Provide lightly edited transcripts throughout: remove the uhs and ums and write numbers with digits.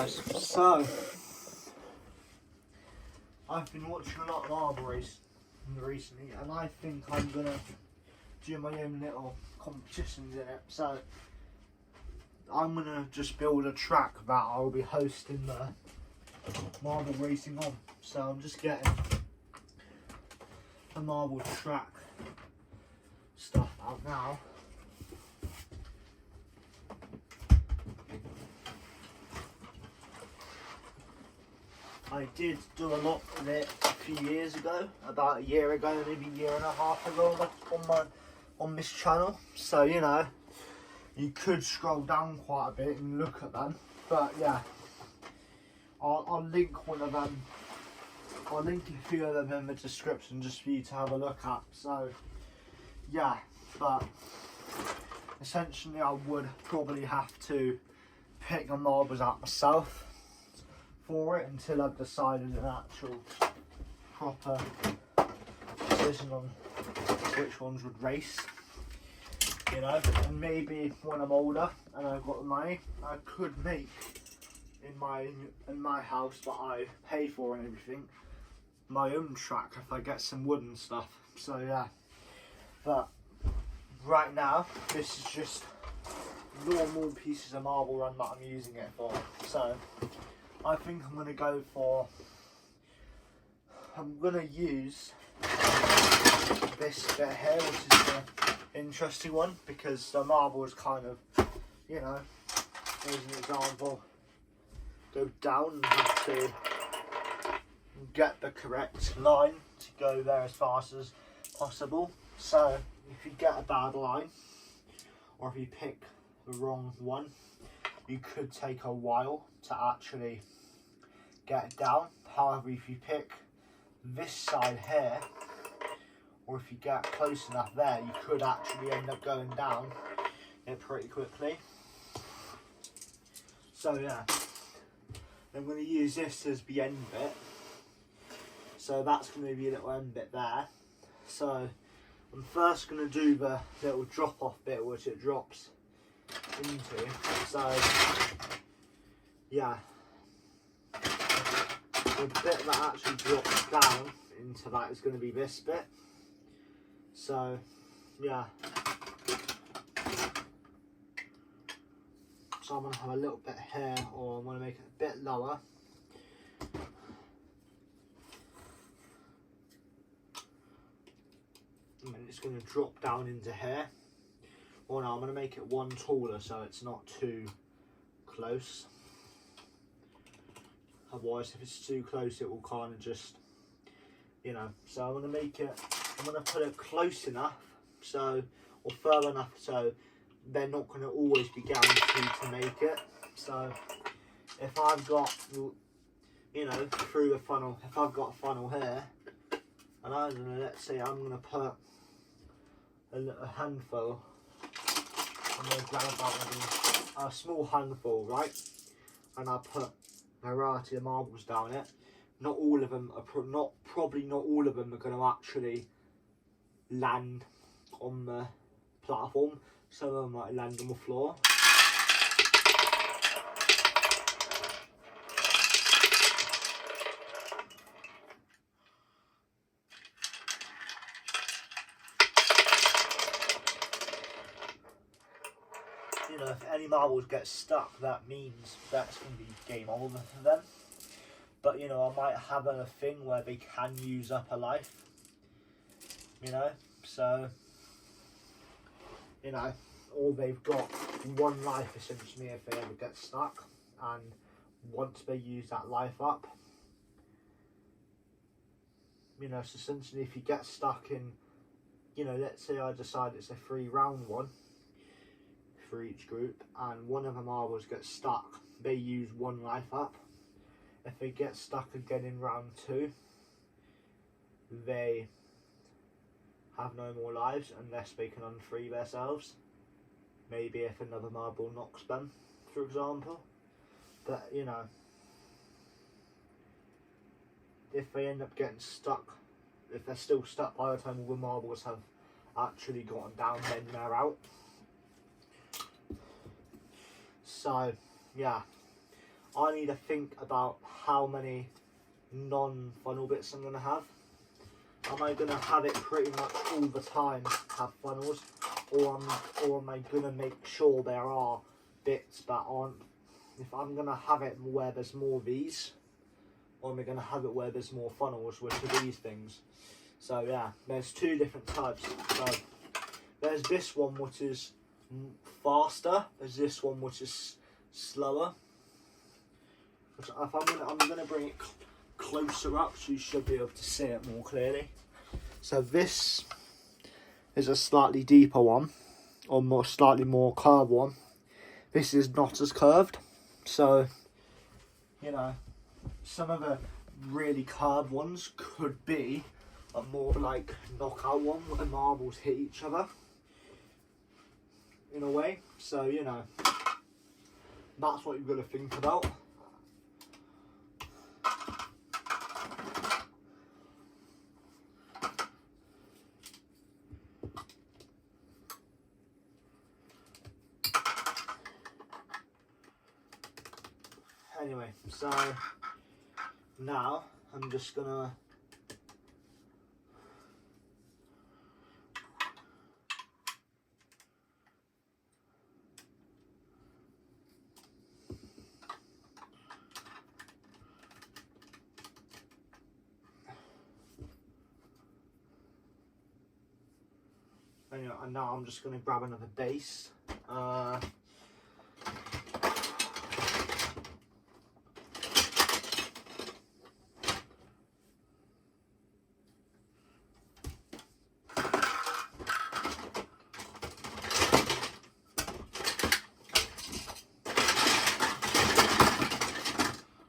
So, I've been watching a lot of marble race recently, and I think I'm gonna do my own little competitions in it. So, I'm gonna just build a track that I'll be hosting the marble racing on. So, I'm just getting the marble track stuff out now. I did do a lot of it a few years ago, about a year ago, maybe a year and a half ago on this channel. So you know, you could scroll down quite a bit and look at them. But yeah, I'll link one of them. I'll link a few of them in the description just for you to have a look at. So yeah, but essentially I would probably have to pick the marbles out myself for it until I've decided an actual proper decision on which ones would race, you know. And maybe when I'm older and I've got the money, I could make in my house that I pay for and everything my own track if I get some wood and stuff. So yeah, but right now this is just normal pieces of marble run that I'm using it for. So I think I'm going to go for, I'm going to use this bit here, which is the interesting one, because the marble is kind of, you know, as an example, go down and have to get the correct line to go there as fast as possible. So if you get a bad line, or if you pick the wrong one, you could take a while to actually get it down. However, if you pick this side here, or if you get close enough there, you could actually end up going down it pretty quickly. So yeah, I'm going to use this as the end bit. So that's going to be a little end bit there. So I'm first going to do the little drop off bit which it drops into. So yeah, the bit that actually drops down into that is going to be this bit. So yeah, so I'm going to have a little bit here, or I'm going to make it a bit lower. And then it's going to drop down into here. Or no, I'm going to make it one taller so it's not too close. Otherwise, if it's too close, it will kind of just, you know. So I'm going to make it, I'm going to put it close enough, so, or further enough so they're not going to always be guaranteed to make it. So if I've got, you know, through the funnel, if I've got a funnel here, and I'm going to, let's say I'm going to put a handful, I'm going to grab about a small handful, right? And I'll put a variety of marbles down it. Not all of them are probably not all of them are going to actually land on the platform. Some of them might land on the floor. You know, if any marbles get stuck, that means that's going to be game over for them. But you know, I might have a thing where they can use up a life, you know, so, you know, or they've got one life essentially if they ever get stuck, and once they use that life up, you know, so essentially if you get stuck in, you know, let's say I decide it's a 3-round one for each group, and one of the marbles gets stuck, they use one life up. If they get stuck again in round 2, they have no more lives unless they can unfree themselves. Maybe if another marble knocks them, for example. But you know, if they end up getting stuck, if they're still stuck by the time all the marbles have actually gotten down, then they're out. So yeah, I need to think about how many non-funnel bits I'm going to have. Am I going to have it pretty much all the time have funnels, or am I going to make sure there are bits that aren't? If I'm going to have it where there's more V's, or am I going to have it where there's more funnels, which are these things? So yeah, there's two different types. So there's this one which is faster, there's this one which is slower. Which if I'm gonna bring it closer up so you should be able to see it more clearly. So this is a slightly deeper one, or slightly more curved one. This is not as curved. So, you know, some of the really curved ones could be a more like knockout one where the marbles hit each other in a way. So, you know, that's what you've got to think about. Anyway, so now I'm just gonna and now I'm just gonna grab another base.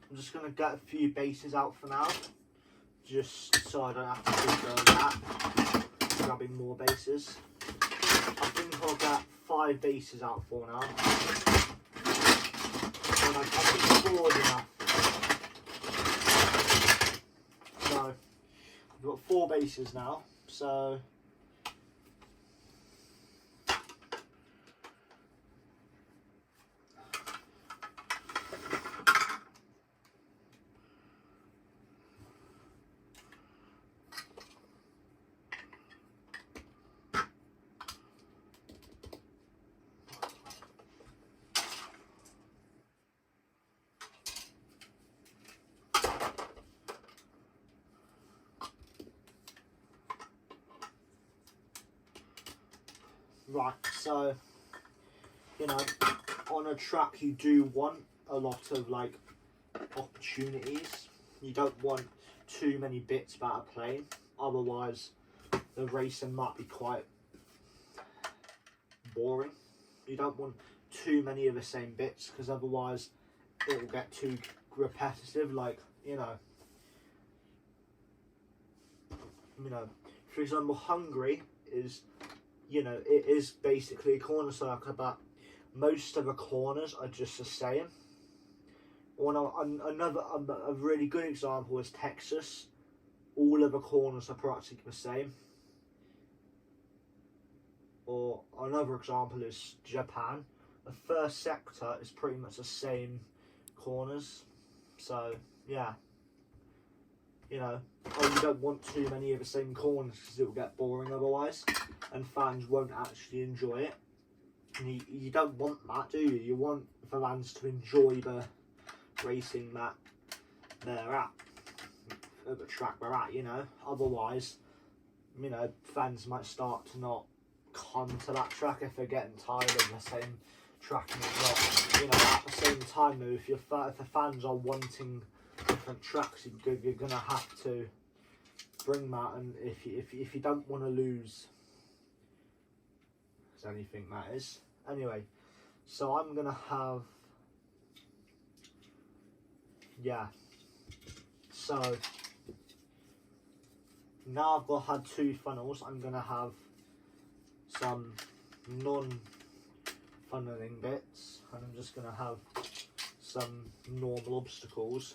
I'm just going to get a few bases out for now, just so I don't have to keep going back, grabbing more bases. I think I'll get 5 bases out for now. And I think bored enough. So, I've got 4 bases now, so right, so, you know, on a track you do want a lot of like opportunities. You don't want too many bits about a plane, otherwise the racing might be quite boring. You don't want too many of the same bits, because otherwise it will get too repetitive. Like, you know, for example, Hungary is, you know, it is basically a corner circle, but most of the corners are just the same. Or a really good example is Texas. All of the corners are practically the same. Or another example is Japan. The first sector is pretty much the same corners. So yeah, you know, you don't want too many of the same corners because it will get boring otherwise, and fans won't actually enjoy it. And you don't want that, do you? You want the fans to enjoy the racing that they're at the track they're at, you know. Otherwise, you know, fans might start to not come to that track if they're getting tired of the same track and not, you know. At the same time though, if the fans are wanting different tracks, you're gonna have to bring that. And if you don't want to lose, is anything that is. Anyway, so I'm gonna have, yeah, so now I've had 2 funnels, I'm gonna have some non-funneling bits, and I'm just gonna have some normal obstacles.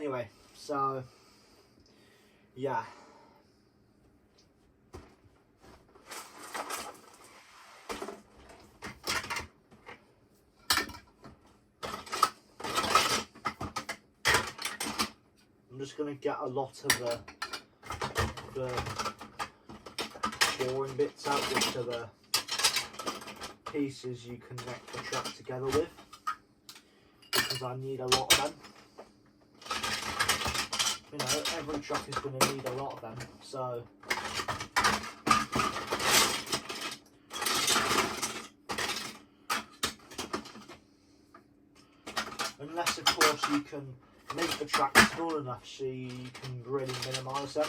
anyway, so yeah. I'm just going to get a lot of the boring bits out, which are the pieces you connect the track together with, because I need a lot of them. You know, every track is going to need a lot of them, so unless of course you can make the track small enough so you can really minimise them.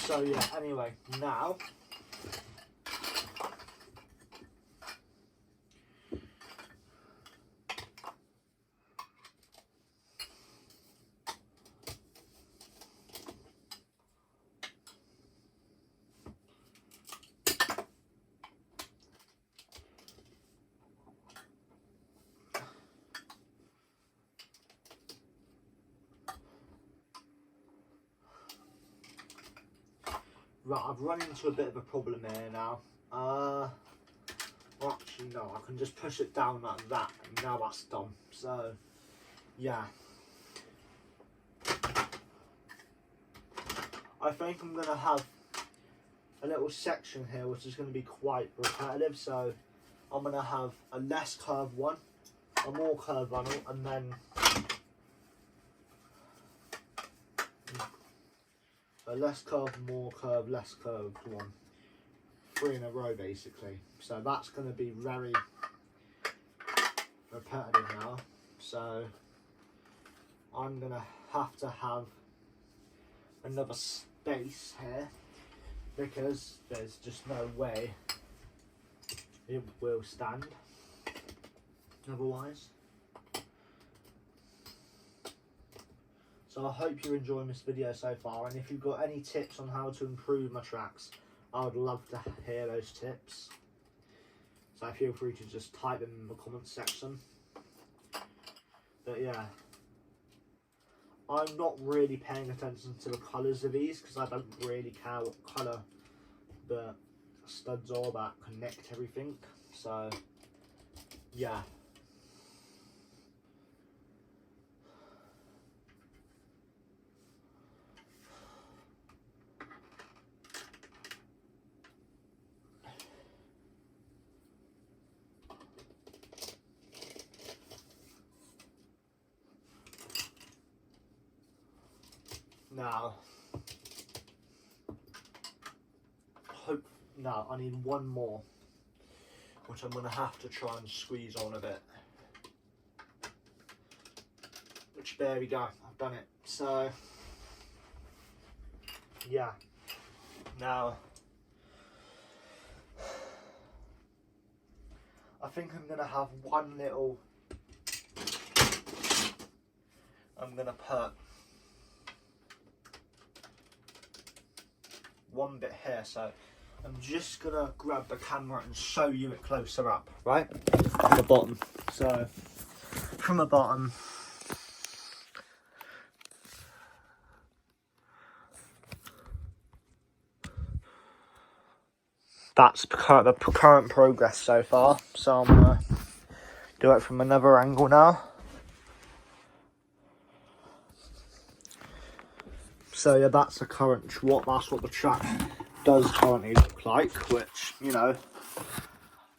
So yeah, anyway, now right, I've run into a bit of a problem here now. Well, actually no, I can just push it down like that, and now that's done. So, yeah. I think I'm going to have a little section here which is going to be quite repetitive. So, I'm going to have a less curved one, a more curved one, and then a less curved, more curved, less curved one. 3 in a row basically. So that's going to be very repetitive now. So I'm going to have another space here, because there's just no way it will stand otherwise. So I hope you're enjoying this video so far, and if you've got any tips on how to improve my tracks, I would love to hear those tips. So feel free to just type them in the comments section. But yeah, I'm not really paying attention to the colours of these, because I don't really care what colour the studs are that connect everything. So yeah. Now I need one more, which I'm going to have to try and squeeze on a bit. Which, there we go, I've done it. So yeah, now I think I'm going to have one little, I'm going to put one bit here. So I'm just going to grab the camera and show you it closer up, right? From the bottom. So, from the bottom, that's the current progress so far. So I'm going to do it from another angle now. So yeah, that's the current, that's what the track does currently look like, which, you know,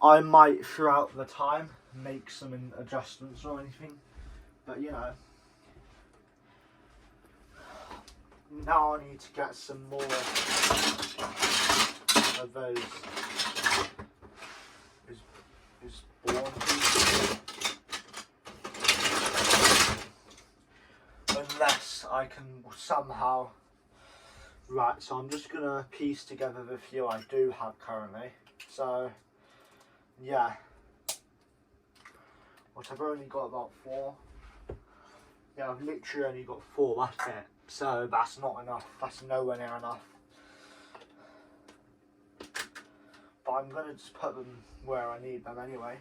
I might throughout the time make some adjustments or anything, but you know, now I need to get some more of those is born pieces. somehow. Right, so I'm just gonna piece together the few I do have currently. So, yeah. Which I've only got about 4. Yeah, I've literally only got 4, that's it. So that's not enough, that's nowhere near enough. But I'm gonna just put them where I need them anyway.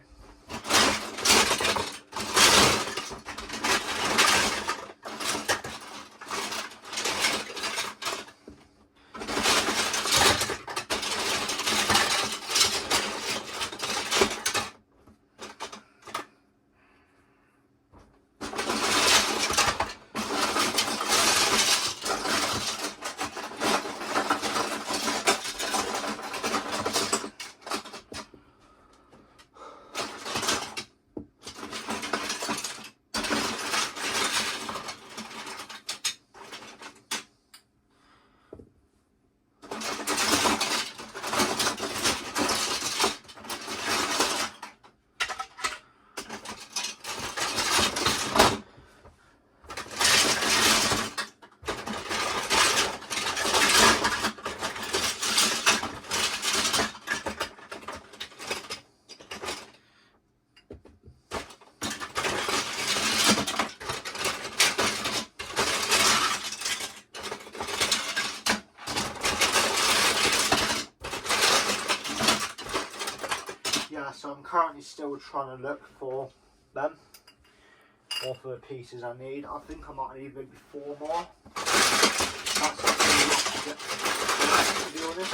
So I'm currently still trying to look for them, or for the pieces I need. I think I might need maybe 4 more. That's actually not to get, to be honest.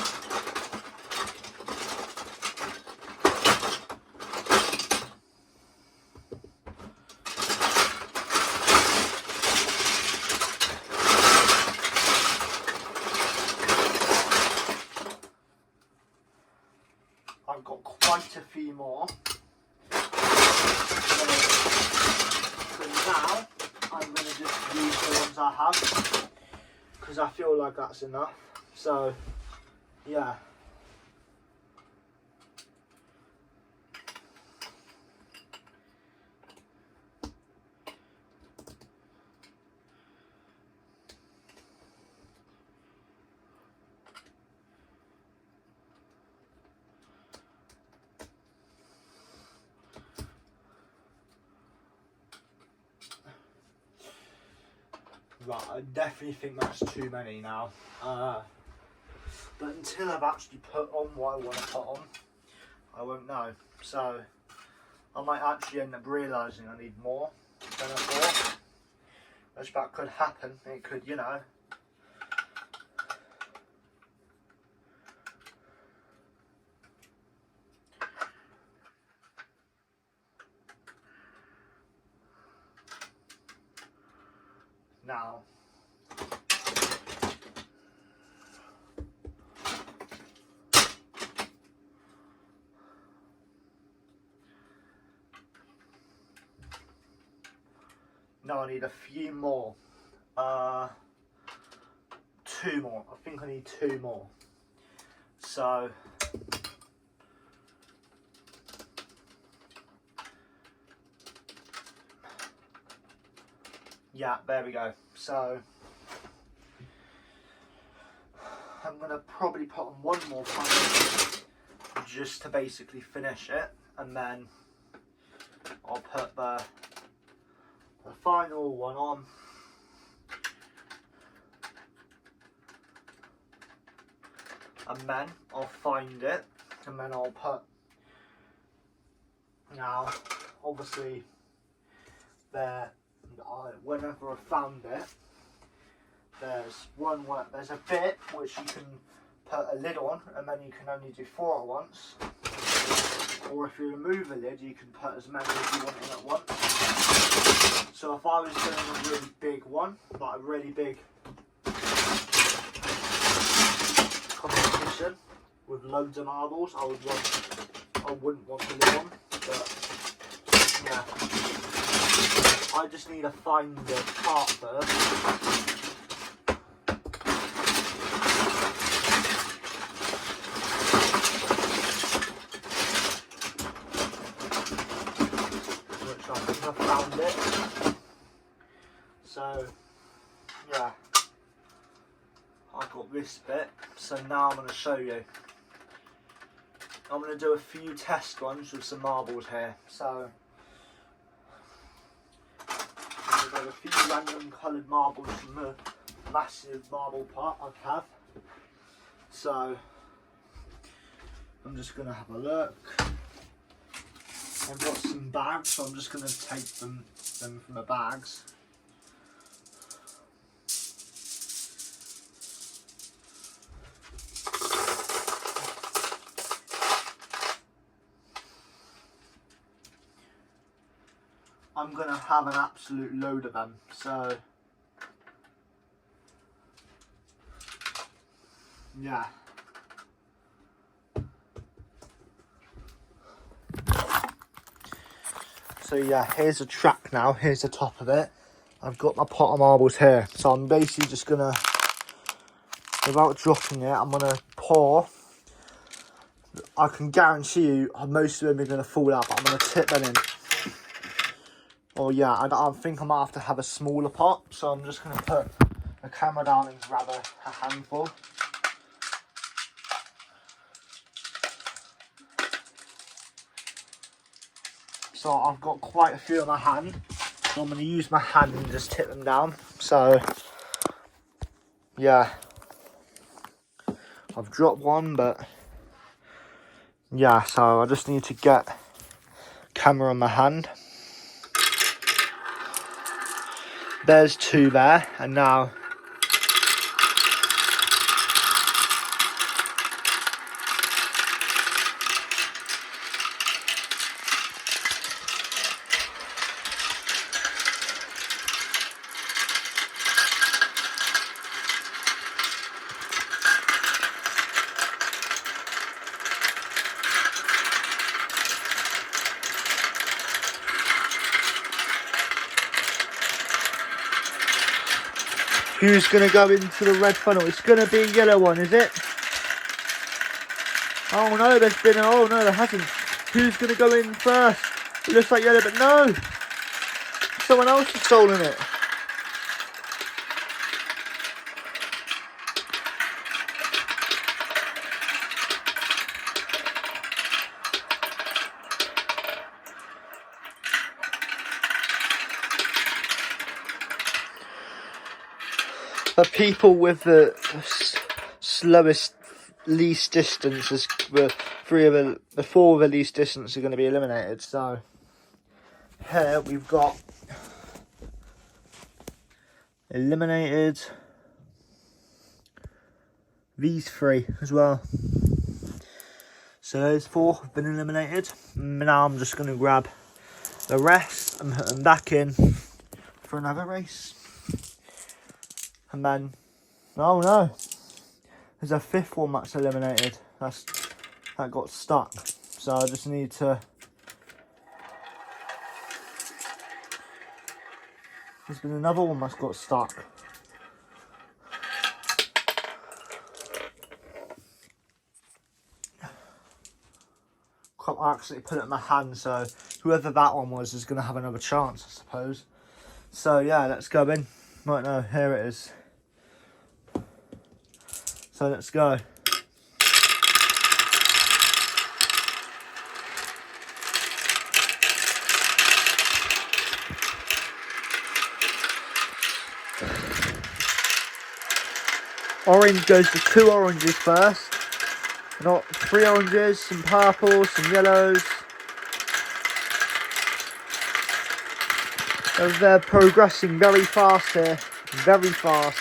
I've got quite a few more. So for now, I'm going to just use the ones I have, because I feel like that's enough. So, yeah. Right, I definitely think that's too many now. But until I've actually put on what I want to put on, I won't know. So, I might actually end up realising I need more than I thought. Which that could happen. It could, you know. Now, I need a few more. 2 more. I think I need 2 more. So, yeah, there we go. So, I'm going to probably put on 1 more panel just to basically finish it, and then I'll put the final one on. And then I'll find it, and then I'll put, now obviously there, whenever I've found it, there's a bit which you can put a lid on, and then you can only do 4 at once. Or if you remove the lid, you can put as many as you want in at once. So if I was doing a really big one, like a really big competition with loads of marbles, I wouldn't want the lid on. But yeah, I just need to find the part first. I found it. So, yeah. this bit, so now I'm going to show you. I'm going to do a few test runs with some marbles here. So I'm going to do a few random coloured marbles from the massive marble pot I have. So I'm just going to have a look. I've got some bags, so I'm just going to take them from the bags. I'm going to have an absolute load of them, so yeah. So yeah, here's a track now, here's the top of it. I've got my pot of marbles here, so I'm basically just going to, without dropping it, I'm going to pour. I can guarantee you most of them are going to fall out, but I'm going to tip them in. Oh yeah, I think I might have to have a smaller pot, so I'm just going to put the camera down and grab a handful. So I've got quite a few in my hand, so I'm going to use my hand and just tip them down. So yeah, I've dropped one, but yeah, so I just need to get camera on my hand. There's two there, and now who's going to go into the red funnel? It's going to be a yellow one, is it? Oh no, oh no, there hasn't. Who's going to go in first? It looks like yellow, but no! Someone else has stolen it. The people with the slowest, least distance, the four of the least distance are going to be eliminated. So here we've got eliminated these three as well. So those four have been eliminated. Now I'm just going to grab the rest and put them back in for another race. And then, oh no, there's a fifth one that's eliminated. That got stuck. So I just need to. There's been another one that's got stuck. Can't actually put it in my hand, so whoever that one was is going to have another chance, I suppose. So yeah, let's go in. Right now, here it is. So let's go. Orange goes to 2 oranges first. Not 3 oranges, some purples, some yellows. They're progressing very fast here. Very fast.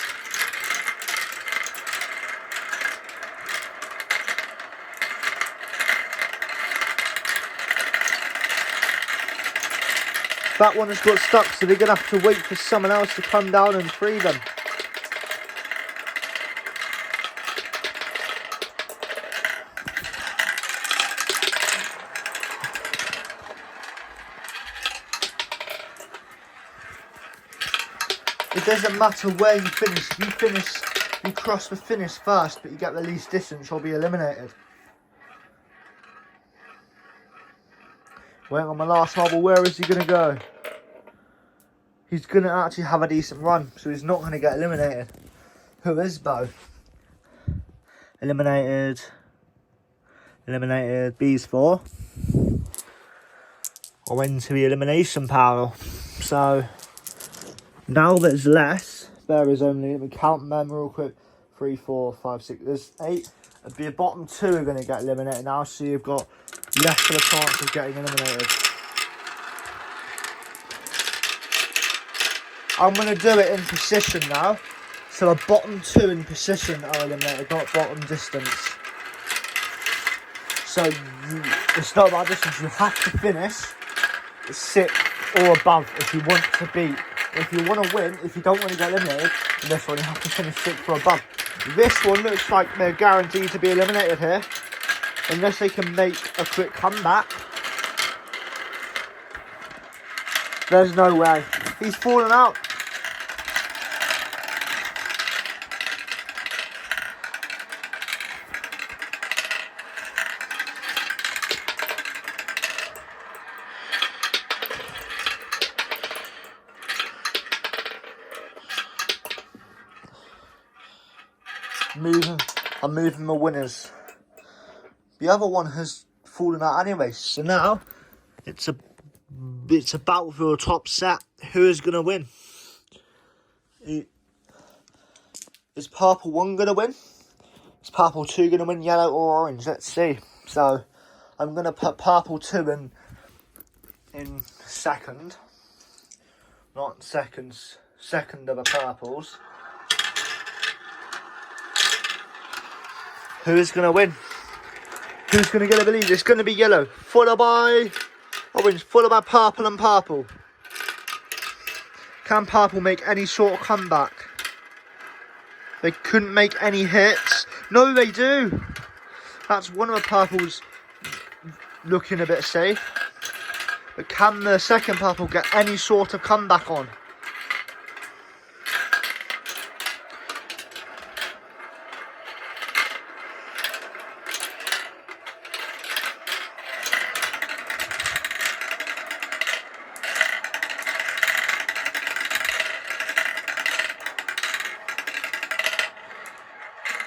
That one has got stuck, so they're going to have to wait for someone else to come down and free them. It doesn't matter where you finish. If you cross the finish first, but you get the least distance, you'll be eliminated. Waiting on my last marble. Where is he going to go? He's going to actually have a decent run, so he's not going to get eliminated. Who is Bo? eliminated. These 4 are into the elimination panel. So now there's less. There is only, let me count them real quick. 3, 4, 5, 6. There's 8. The bottom 2 are going to get eliminated now, so you've got less of a chance of getting eliminated. I'm going to do it in position now. So the bottom 2 in position are eliminated, not bottom distance. So it's not about distance, you have to finish 6th or above if you want to beat. If you want to win, if you don't want to get eliminated, in this one you have to finish 6th or above. This one looks like they're guaranteed to be eliminated here, unless they can make a quick comeback. There's no way. He's fallen out. I'm moving the winners. The other one has fallen out anyway, so now it's a battle for a top set. Who is going to win? Is purple 1 going to win? Is purple 2 going to win? Yellow or orange? Let's see. So I'm going to put purple 2 in second. Not seconds. Second of the purples. Who is going to win? Who's going to get the lead? It's going to be yellow, followed by orange, followed by purple and purple. Can purple make any sort of comeback? They couldn't make any hits. No, they do. That's one of the purples looking a bit safe. But can the second purple get any sort of comeback on?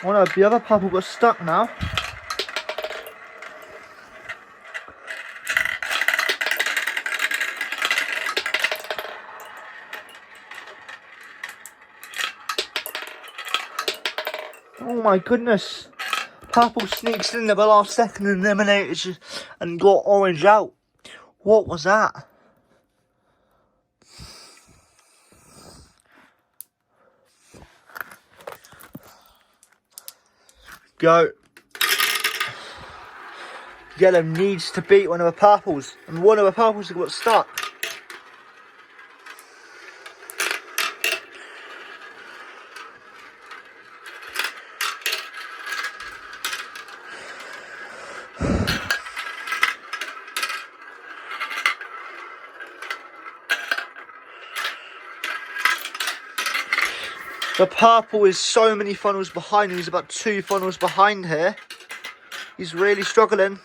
Oh no, the other purple got stuck now. Oh my goodness. Purple sneaks in at the last second and eliminated and got orange out. What was that? Go. Yellow needs to beat one of the purples, and one of the purples got stuck. The purple is so many funnels behind. He's about 2 funnels behind here. He's really struggling.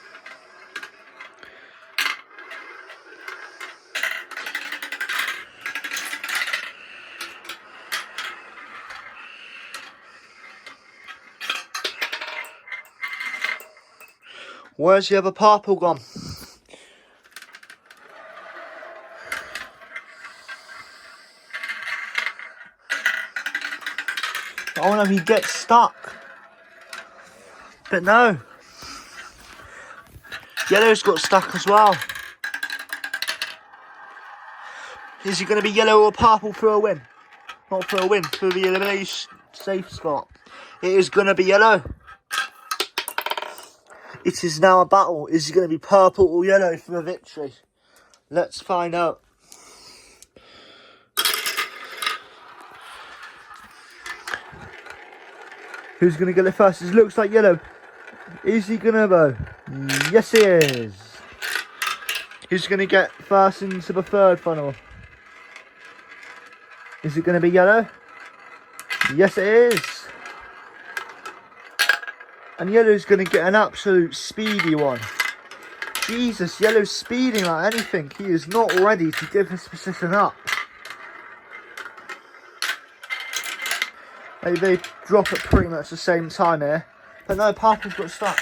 Where's the other purple gone? Oh no, he gets stuck. But no. Yellow's got stuck as well. Is he going to be yellow or purple for a win? Not for a win, for the elimination safe spot. It is going to be yellow. It is now a battle. Is he going to be purple or yellow for the victory? Let's find out. Who's going to get it first? It looks like yellow. Is he going to though? Yes, he is. Who's going to get first into the third funnel? Is it going to be yellow? Yes, it is. And yellow's going to get an absolute speedy one. Jesus, yellow's speeding like anything. He is not ready to give his position up. They drop at pretty much the same time here. But no, purple's got stuck.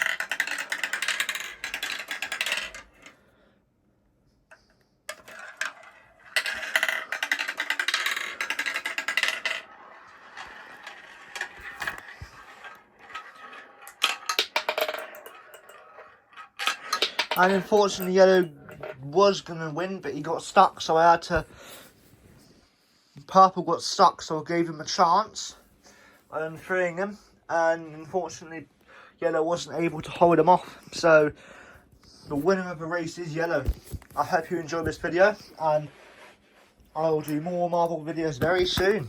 And unfortunately, yellow was going to win, but he got stuck, so I had to... Purple got stuck, so I gave him a chance. I'm freeing him, and unfortunately, yellow wasn't able to hold him off. So, the winner of the race is yellow. I hope you enjoyed this video, and I will do more Marvel videos very soon.